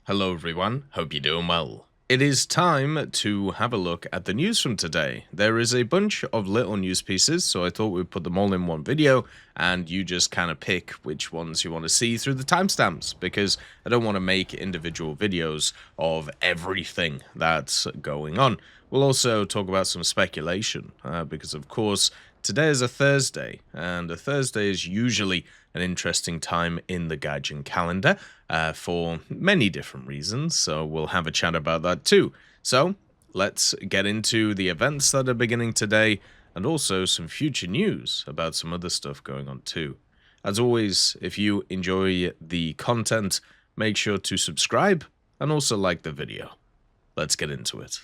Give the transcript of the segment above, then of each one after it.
Hello everyone, hope you're doing well. It is time to have a look at the news from today. There is a bunch of little news pieces, so I thought we'd put them all in one video, and you just kind of pick which ones you want to see through the timestamps, because I don't want to make individual videos of everything that's going on. We'll also talk about some speculation, because of course, today is a Thursday, and a Thursday is usually an interesting time in the Gaijin calendar for many different reasons, so we'll have a chat about that too. So, let's get into the events that are beginning today, and also some future news about some other stuff going on too. As always, if you enjoy the content, make sure to subscribe, and also like the video. Let's get into it.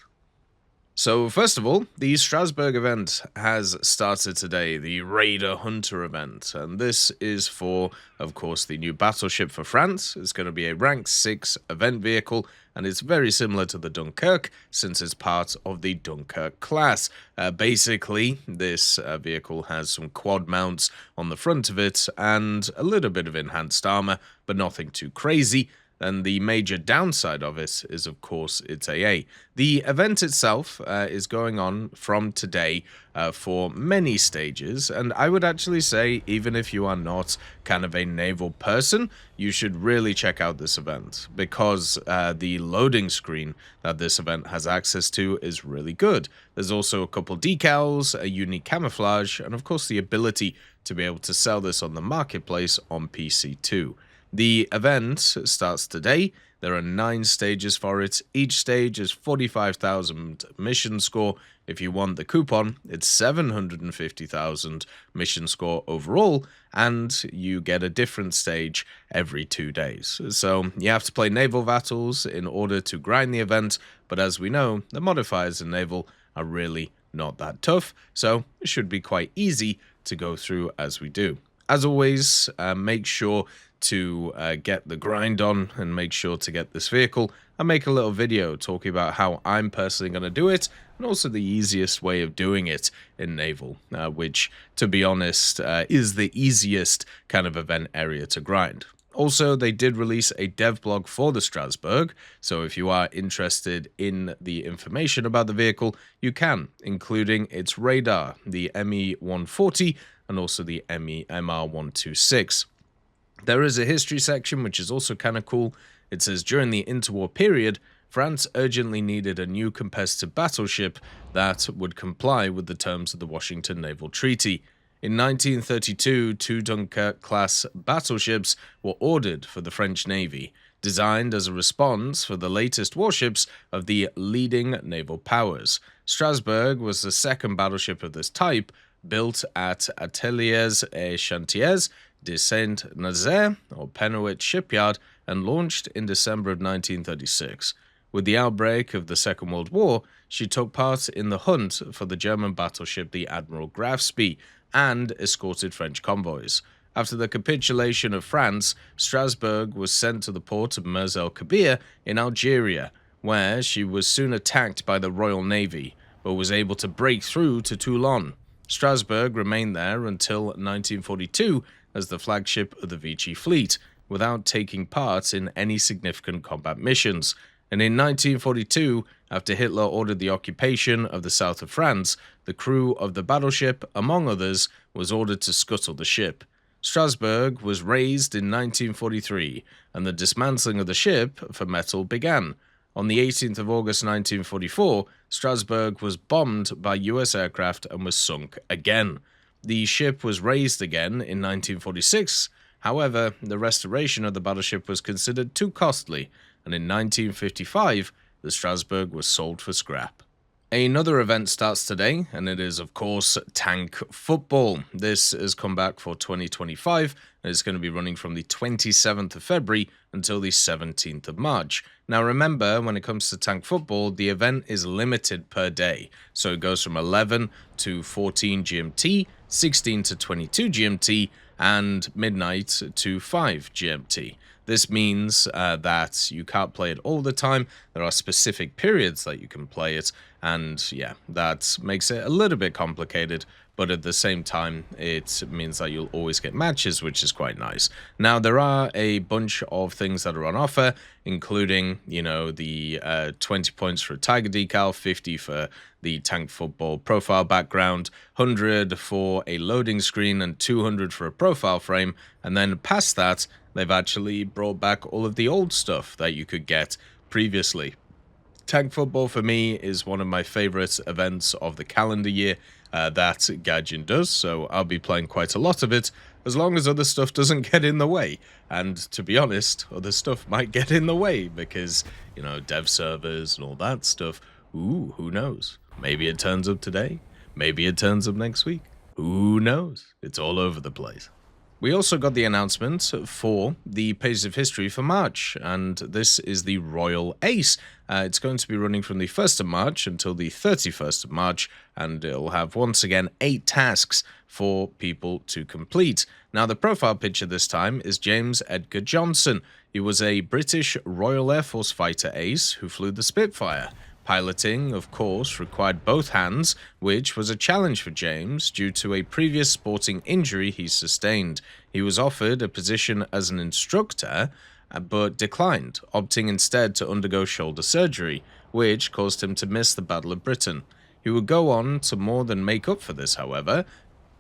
So first of all, the Strasbourg event has started today, the Raider Hunter event, and this is for, of course, the new battleship for France. It's going to be a rank 6 event vehicle, and it's very similar to the Dunkirk, since it's part of the Dunkirk class. Basically, this vehicle has some quad mounts on the front of it, and a little bit of enhanced armor, but nothing too crazy. And the major downside of it is, of course, its AA. The event itself is going on from today for many stages, and I would actually say, even if you are not kind of a naval person, you should really check out this event, because the loading screen that this event has access to is really good. There's also a couple decals, a unique camouflage, and of course the ability to be able to sell this on the marketplace on PC too. The event starts today. There are 9 stages for it. Each stage is 45,000 mission score. If you want the coupon, it's 750,000 mission score overall, and you get a different stage every 2 days. So you have to play naval battles in order to grind the event, but as we know, the modifiers in naval are really not that tough, so it should be quite easy to go through as we do. As always, make sure to get the grind on and make sure to get this vehicle. I'll make a little video talking about how I'm personally going to do it, and also the easiest way of doing it in naval, which, to be honest, is the easiest kind of event area to grind. Also, they did release a devblog for the Strasbourg, so if you are interested in the information about the vehicle, you can, including its radar, the ME-140, and also the MR-126. There is a history section, which is also kind of cool. It says, during the interwar period, France urgently needed a new competitive battleship that would comply with the terms of the Washington Naval Treaty. In 1932, 2 Dunkirk-class battleships were ordered for the French Navy, designed as a response for the latest warships of the leading naval powers. Strasbourg was the second battleship of this type, built at Ateliers et Chantiers de Saint-Nazaire, or Penowitz Shipyard, and launched in December of 1936. With the outbreak of the Second World War, she took part in the hunt for the German battleship the Admiral Graf Spee, and escorted French convoys. After the capitulation of France, Strasbourg was sent to the port of Mers el Kabir in Algeria, where she was soon attacked by the Royal Navy, but was able to break through to Toulon. Strasbourg remained there until 1942 as the flagship of the Vichy fleet, without taking part in any significant combat missions. And in 1942, after Hitler ordered the occupation of the south of France, the crew of the battleship, among others, was ordered to scuttle the ship. Strasbourg was raised in 1943, and the dismantling of the ship for metal began. On the 18th of August 1944, Strasbourg was bombed by US aircraft and was sunk again. The ship was raised again in 1946, however, the restoration of the battleship was considered too costly, and in 1955, the Strasbourg was sold for scrap. Another event starts today, and it is, of course, tank football. This has come back for 2025, and it's going to be running from the 27th of February until the 17th of March. Now remember, when it comes to tank football, the event is limited per day. So it goes from 11 to 14 GMT, 16 to 22 GMT, and midnight to 5 GMT. This means that you can't play it all the time. There are specific periods that you can play it, and yeah, that makes it a little bit complicated, but at the same time, it means that you'll always get matches, which is quite nice. Now, there are a bunch of things that are on offer, including, the 20 points for a Tiger decal, 50 for the Tank Football profile background, 100 for a loading screen, and 200 for a profile frame. And then past that, they've actually brought back all of the old stuff that you could get previously. Tank Football for me is one of my favorite events of the calendar year that Gaijin does, so I'll be playing quite a lot of it, as long as other stuff doesn't get in the way. And to be honest, other stuff might get in the way, because, dev servers and all that stuff. Ooh, who knows? Maybe it turns up today, maybe it turns up next week. Who knows? It's all over the place. We also got the announcement for the Pages of History for March, and this is the Royal Ace. It's going to be running from the 1st of March until the 31st of March, and it'll have, once again, 8 tasks for people to complete. Now, the profile picture this time is James Edgar Johnson. He was a British Royal Air Force fighter ace who flew the Spitfire. Piloting, of course, required both hands, which was a challenge for James due to a previous sporting injury he sustained. He was offered a position as an instructor, but declined, opting instead to undergo shoulder surgery, which caused him to miss the Battle of Britain. He would go on to more than make up for this, however,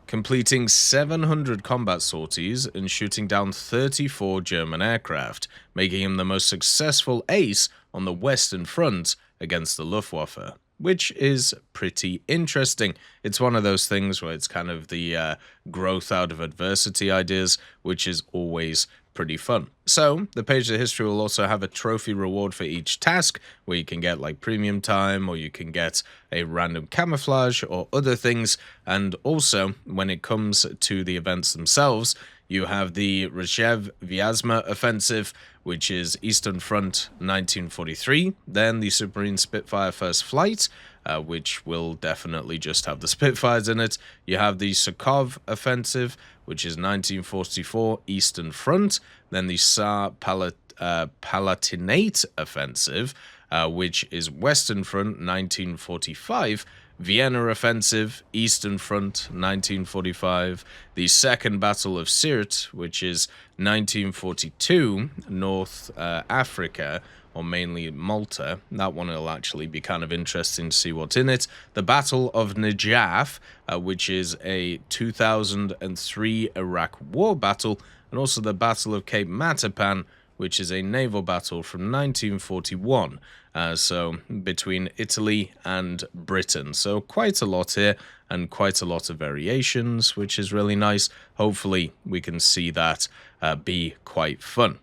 completing 700 combat sorties and shooting down 34 German aircraft, making him the most successful ace on the Western Front against the Luftwaffe, which is pretty interesting. It's one of those things where it's kind of the growth out of adversity ideas, which is always pretty fun. So, the Page of History will also have a trophy reward for each task, where you can get like premium time, or you can get a random camouflage, or other things. And also, when it comes to the events themselves, you have the Rzhev-Vyazma Offensive, which is Eastern Front 1943, then the Submarine Spitfire First Flight, which will definitely just have the Spitfires in it. You have the Sukhov Offensive, which is 1944 Eastern Front, then the Tsar Palatinate Offensive, which is Western Front 1945, Vienna Offensive, Eastern Front, 1945, the Second Battle of Sirte, which is 1942, North Africa, or mainly Malta. That one will actually be kind of interesting to see what's in it. The Battle of Najaf, which is a 2003 Iraq War battle, and also the Battle of Cape Matapan, which is a naval battle from 1941. So between Italy and Britain. So quite a lot here, and quite a lot of variations, which is really nice. Hopefully we can see that be quite fun.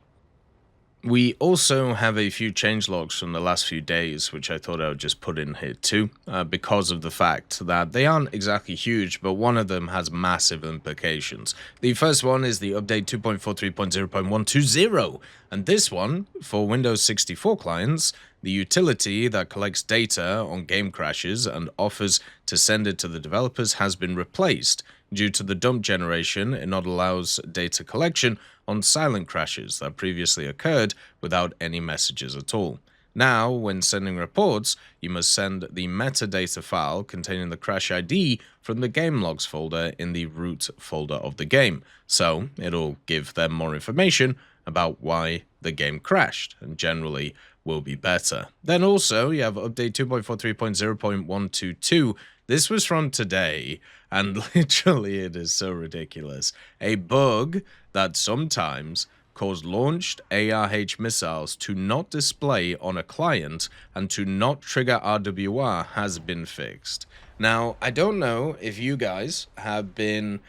We also have a few changelogs from the last few days, which I thought I would just put in here too, because of the fact that they aren't exactly huge, but one of them has massive implications. The first one is the update 2.43.0.120, and this one, for Windows 64 clients, the utility that collects data on game crashes and offers to send it to the developers has been replaced. Due to the dump generation, it not allows data collection on silent crashes that previously occurred without any messages at all. Now, when sending reports, you must send the metadata file containing the crash ID from the game logs folder in the root folder of the game. So, it'll give them more information about why the game crashed, and generally will be better. Then also, you have update 2.43.0.122. This was from today, and literally it is so ridiculous. A bug that sometimes caused launched ARH missiles to not display on a client and to not trigger RWR has been fixed. Now, I don't know if you guys have been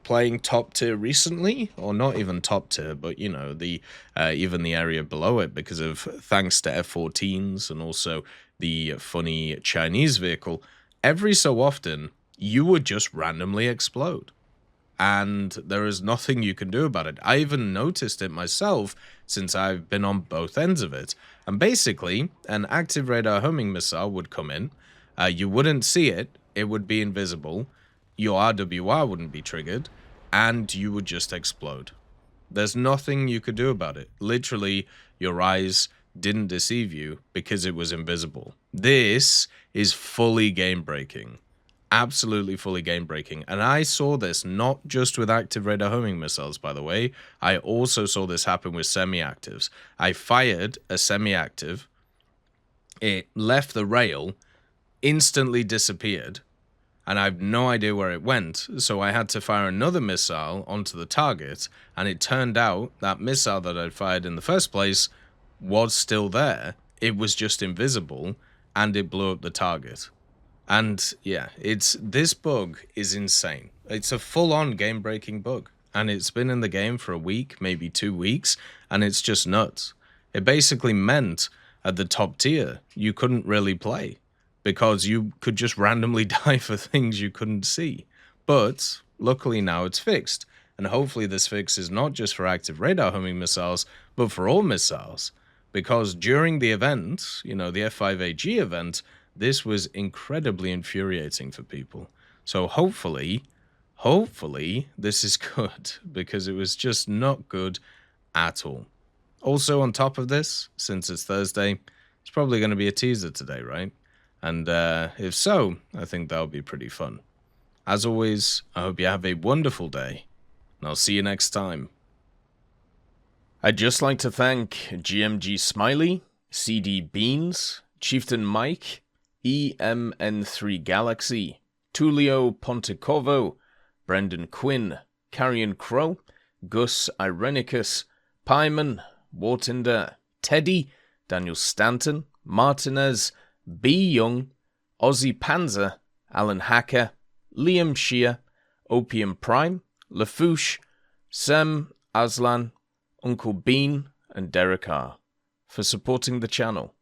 playing top tier recently, or not even top tier, but the even the area below it, because of thanks to F-14s and also the funny Chinese vehicle. Every so often, you would just randomly explode, and there is nothing you can do about it. I even noticed it myself since I've been on both ends of it. And basically, an active radar homing missile would come in, you wouldn't see it, it would be invisible, your RWR wouldn't be triggered, and you would just explode. There's nothing you could do about it. Literally, your eyes didn't deceive you because it was invisible. This is fully game breaking. absolutely fully game breaking. And I saw this not just with active radar homing missiles, by the way. I also saw this happen with semi-actives. I fired a semi-active, it left the rail, instantly disappeared, and I have no idea where it went, so I had to fire another missile onto the target, and it turned out that missile that I'd fired in the first place was still there. It was just invisible, and it blew up the target. And yeah, this bug is insane. It's a full-on game-breaking bug, and it's been in the game for a week, maybe 2 weeks, and it's just nuts. It basically meant at the top tier, you couldn't really play, because you could just randomly die for things you couldn't see. But luckily now it's fixed, and hopefully this fix is not just for active radar homing missiles, but for all missiles. Because during the event, the F5AG event, this was incredibly infuriating for people. So hopefully this is good, because it was just not good at all. Also on top of this, since it's Thursday, it's probably going to be a teaser today, right? And if so, I think that'll be pretty fun. As always, I hope you have a wonderful day, and I'll see you next time. I'd just like to thank GMG Smiley, CD Beans, Chieftain Mike, EMN3 Galaxy, Tulio Pontecorvo, Brendan Quinn, Carrion Crow, Gus Irenicus, Pyman, Wartinder, Teddy, Daniel Stanton, Martinez, B. Young, Ozzy Panzer, Alan Hacker, Liam Shear, Opium Prime, Lafouche, Sem, Aslan, Uncle Bean, and Derek R. for supporting the channel.